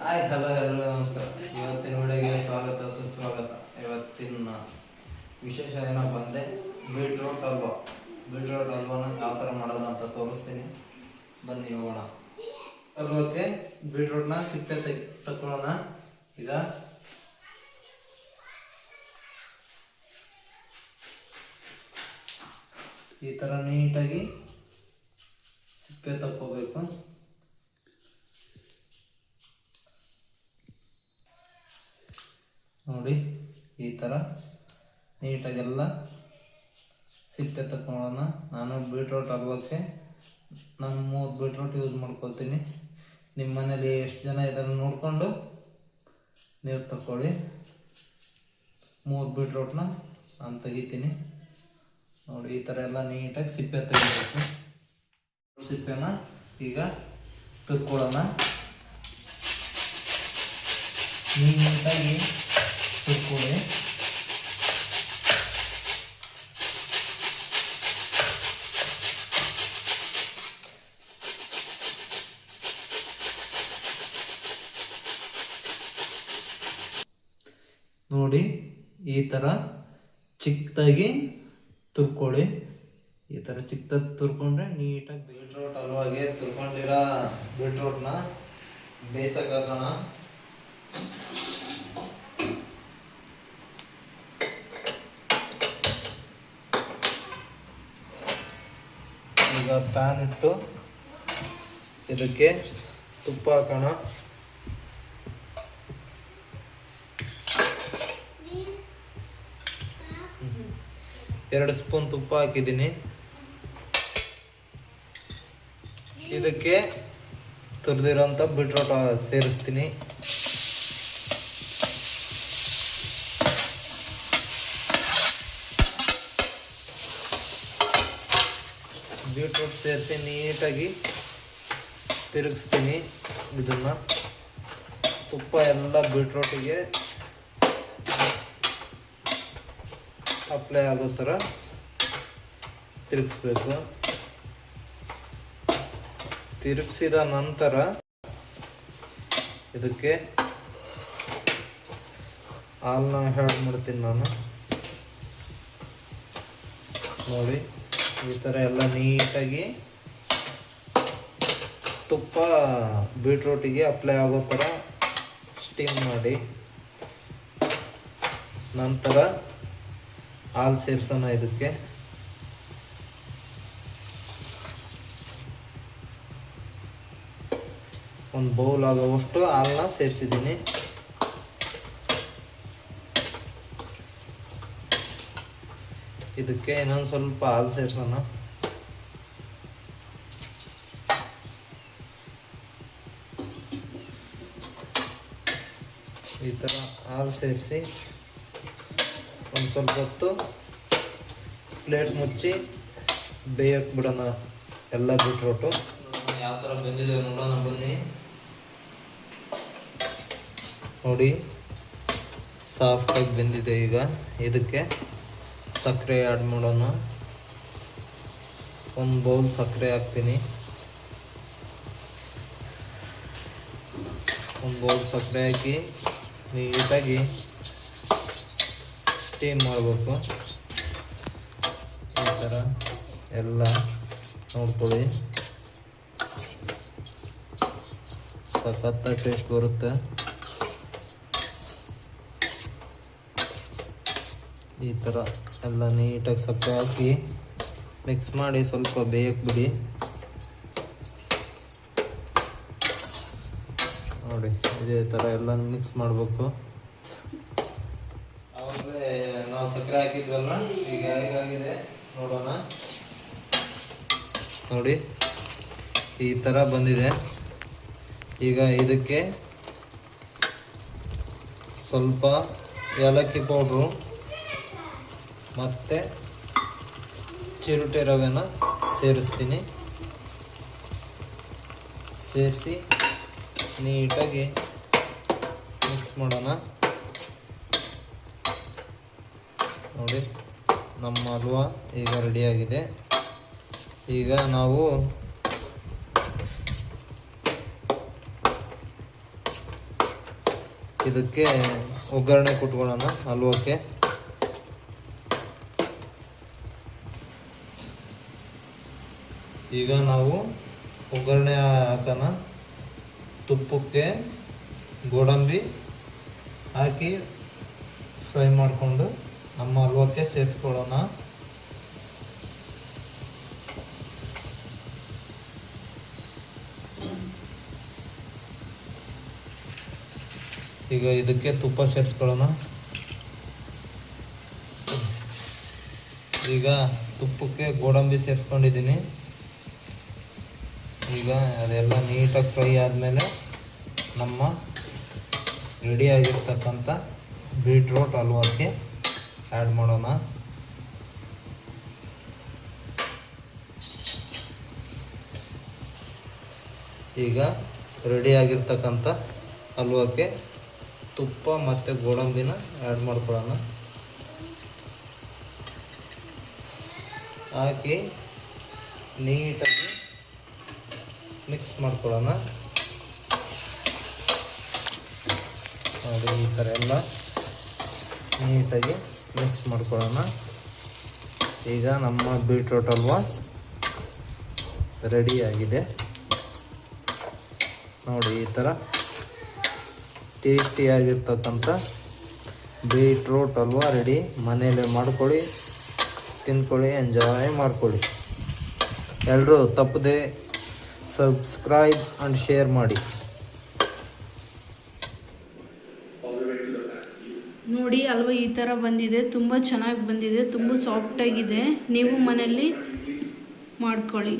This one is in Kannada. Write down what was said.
ಹಾಯ್ ಹಲೋ ಎಲ್ಲರಿಗೂ ನಮಸ್ಕಾರ. ಇವತ್ತಿನ ವಿಡಿಯೋಗೆ ಸ್ವಾಗತ ಸುಸ್ವಾಗತ. ಇವತ್ತಿನ ವಿಶೇಷ ಏನಪ್ಪ ಅಂದರೆ ಬೀಟ್ರೋಟ್ ಹಲ್ವಾನ ಯಾವ ಥರ ಮಾಡೋದು ಅಂತ ತೋರಿಸ್ತೀನಿ. ಬನ್ನಿ ಹೋಗೋಣ. ಹಲ್ವಕ್ಕೆ ಬೀಟ್ರೋಟ್ನ ಸಿಪ್ಪೆ ತಗೊಳ್ಳೋಣ. ಈಗ ಈ ಥರ ನೀಟಾಗಿ ಸಿಪ್ಪೆ ತಕ್ಕೋಬೇಕು. ನೋಡಿ, ಈ ಥರ ನೀಟಾಗೆಲ್ಲ ಸಿಪ್ಪೆ ತಗೊಳ್ಳೋಣ. ನಾನು ಬೀಟ್ರೋಟ್ ಹಲ್ವಕ್ಕೆ ನಾನು 3 ಬೀಟ್ರೋಟ್ ಯೂಸ್ ಮಾಡ್ಕೊಳ್ತೀನಿ. ನಿಮ್ಮ ಮನೇಲಿ ಎಷ್ಟು ಜನ ಇದನ್ನು ನೋಡಿಕೊಂಡು ನೀವು ತಗೊಳ್ಳಿ. 3 ಬೀಟ್ರೋಟ್ನ ನಾನು ತೆಗಿತೀನಿ. ನೋಡಿ, ಈ ಥರ ಎಲ್ಲ ನೀಟಾಗಿ ಸಿಪ್ಪೆ ತೆಗಿಬೇಕು. ಸಿಪ್ಪೆನ ಈಗ ತುರ್ಕೊಳ್ಳೋಣ. ನೀಟಾಗಿ ತುರ್ಕೊಳ್ಳಿ. ನೋಡಿ, ಈ ಥರ ಚಿಕ್ಕದಾಗಿ ತುರ್ಕೊಳ್ಳಿ. ಈ ಥರ ಚಿಕ್ಕದಾಗಿ ತುರ್ಕೊಂಡ್ರೆ ನೀಟಾಗಿ ಬೀಟ್ರೋಟ್ ಹಲ್ವಾಗೆ ತುರ್ಕೊಂಡಿರೋ ಬೀಟ್ರೋಟ್ನ ಬೇಯಿಸಕ್ಕೆ ಹಾಕೋಣ. ಈಗ ಪ್ಯಾನ್ ಇಟ್ಟು ಇದಕ್ಕೆ ತುಪ್ಪ ಹಾಕೋಣ. ಎರಡು ಸ್ಪೂನ್ ತುಪ್ಪ ಹಾಕಿದ್ದೀನಿ. ಇದಕ್ಕೆ ತುರಿದಿರೋಂಥ ಬೀಟ್ರೋಟ್ ಸೇರಿಸ್ತೀನಿ. ಬೀಟ್ರೋಟ್ ಸೇರಿಸಿ ನೀಟಾಗಿ ತಿರುಗಿಸ್ತೀನಿ. ಇದನ್ನು ತುಪ್ಪ ಎಲ್ಲ ಬೀಟ್ರೋಟಿಗೆ ಅಪ್ಲೈ ಆಗೋ ಥರ ತಿರುಗಿಸ್ಬೇಕು. ತಿರುಗಿಸಿದ ನಂತರ ಇದಕ್ಕೆ ಹಾಲನ್ನ ಆ್ಯಡ್ ಮಾಡ್ತೀನಿ ನಾನು. ನೋಡಿ, ಈ ಥರ ಎಲ್ಲ ನೀಟಾಗಿ ತುಪ್ಪ ಬೀಟ್ರೋಟಿಗೆ ಅಪ್ಲೈ ಆಗೋ ಥರ ಸ್ಟೀಮ್ ಮಾಡಿ ನಂತರ ಹಾಲು ಸೇರಿಸೋಣ. ಇದಕ್ಕೆ ಒಂದು ಬೌಲ್ ಆಗೋವಷ್ಟು ಹಾಲನ್ನ ಸೇರಿಸಿದ್ದೀನಿ. ಇದಕ್ಕೆ ಇನ್ನೊಂದು ಸ್ವಲ್ಪ ಹಾಲು ಸೇರಿಸೋಣ. ಈ ಥರ ಹಾಲು ಸೇರಿಸಿ ಒಂದು ಸ್ವಲ್ಪ ಹೊತ್ತು ಪ್ಲೇಟ್ ಮುಚ್ಚಿ ಬೇಯಕ್ಕೆ ಬಿಡೋಣ. ಎಲ್ಲ ಬೀಟ್ರೋಟು ಯಾವ ಥರ ಬೆಂದಿದೆ ನೋಡೋಣ ಬನ್ನಿ. ನೋಡಿ, ಸಾಫ್ಟಾಗಿ ಬೆಂದಿದೆ. ಈಗ ಇದಕ್ಕೆ ಸಕ್ಕರೆ ಆ್ಯಡ್ ಮಾಡೋಣ. ಒಂದು ಬೌಲ್ ಸಕ್ಕರೆ ಹಾಕ್ತೀನಿ. ಒಂದು ಬೌಲ್ ಸಕ್ಕರೆ ಹಾಕಿ ನೀಟಾಗಿ ಸ್ಟೀಮ್ ಮಾಡಬೇಕು. ಈ ಥರ ಎಲ್ಲ ನೋಡ್ಕೊಳ್ಳಿ. ಸಖತ್ತಾಗಿ ಟೇಸ್ಟ್ ಬರುತ್ತೆ. ಈ ಥರ ಎಲ್ಲ ನೀಟಾಗಿ ಸಕ್ಕರೆ ಹಾಕಿ ಮಿಕ್ಸ್ ಮಾಡಿ ಸ್ವಲ್ಪ ಬೇಯಕ್ಕೆ ಬಿಡಿ. ನೋಡಿ, ಇದೇ ಥರ ಎಲ್ಲ ಮಿಕ್ಸ್ ಮಾಡಬೇಕು. ಆವಾಗಲೇ ನಾವು ಸಕ್ಕರೆ ಹಾಕಿದ್ವಲ್ಲ, ಈಗ ಹೇಗಾಗಿದೆ ನೋಡೋಣ. ನೋಡಿ, ಈ ಥರ ಬಂದಿದೆ. ಈಗ ಇದಕ್ಕೆ ಸ್ವಲ್ಪ ಏಲಕ್ಕಿ ಪೌಡ್ರು ಮತ್ತು ಚಿರುಟೆ ರವೆನ ಸೇರಿಸ್ತೀನಿ. ಸೇರಿಸಿ ನೀಟಾಗಿ ಮಿಕ್ಸ್ ಮಾಡೋಣ. ನೋಡಿ, ನಮ್ಮ ಹಲ್ವಾ ಈಗ ರೆಡಿಯಾಗಿದೆ. ಈಗ ನಾವು ಇದಕ್ಕೆ ಒಗ್ಗರಣೆ ಕೊಟ್ಕೊಳ್ಳೋಣ ಹಲ್ವಕ್ಕೆ. ಈಗ ನಾವು ಒಗ್ಗರಣೆ ಹಾಕೋಣ. ತುಪ್ಪಕ್ಕೆ ಗೋಡಂಬಿ ಹಾಕಿ ಫ್ರೈ ಮಾಡಿಕೊಂಡು ನಮ್ಮ ಹಲ್ವಕ್ಕೆ ಸೇರಿಸ್ಕೊಳ್ಳೋಣ. ಈಗ ಇದಕ್ಕೆ ತುಪ್ಪ ಸೇರಿಸ್ಕೊಳ್ಳೋಣ. ಈಗ ತುಪ್ಪಕ್ಕೆ ಗೋಡಂಬಿ ಸೇರಿಸ್ಕೊಂಡಿದ್ದೀನಿ. ಈಗ ಅದೆಲ್ಲ ನೀಟಾಗಿ ಫ್ರೈ ಆದಮೇಲೆ ನಮ್ಮ ರೆಡಿಯಾಗಿರ್ತಕ್ಕಂಥ ಬೀಟ್ರೋಟ್ ಹಲ್ವಕ್ಕೆ ಆ್ಯಡ್ ಮಾಡೋಣ. ಈಗ ರೆಡಿಯಾಗಿರ್ತಕ್ಕಂಥ ಹಲ್ವಕ್ಕೆ ತುಪ್ಪ ಮತ್ತು ಗೋಡಂಬಿನ ಆ್ಯಡ್ ಮಾಡ್ಕೊಳ್ಳೋಣ. ಹಾಕಿ ನೀಟಾಗಿ ಮಿಕ್ಸ್ ಮಾಡ್ಕೊಳ್ಳೋಣ. ನೋಡಿ ಈ ಥರ ಎಲ್ಲ ನೀಟಾಗಿ ಮಿಕ್ಸ್ ಮಾಡ್ಕೊಳ್ಳೋಣ. ಈಗ ನಮ್ಮ ಬೀಟ್ರೋಟ್ ಹಲ್ವಾ ರೆಡಿಯಾಗಿದೆ. ನೋಡಿ ಈ ಥರ ಟೇಸ್ಟಿಯಾಗಿರ್ತಕ್ಕಂಥ ಬೀಟ್ರೋಟ್ ಹಲ್ವಾ ರೆಡಿ. ಮನೆಯಲ್ಲೇ ಮಾಡ್ಕೊಳ್ಳಿ, ತಿನ್ಕೊಳ್ಳಿ, ಎಂಜಾಯ್ ಮಾಡ್ಕೊಳ್ಳಿ. ಎಲ್ಲರೂ ತಪ್ಪದೆ ಸಬ್ಸ್ಕ್ರೈಬ್ ಆ್ಯಂಡ್ ಶೇರ್ ಮಾಡಿ. ನೋಡಿ ಹಲ್ವಾ ಈ ಥರ ಬಂದಿದೆ, ತುಂಬ ಚೆನ್ನಾಗಿ ಬಂದಿದೆ, ತುಂಬ ಸಾಫ್ಟಾಗಿದೆ. ನೀವು ಮನೆಯಲ್ಲಿ ಮಾಡ್ಕೊಳ್ಳಿ.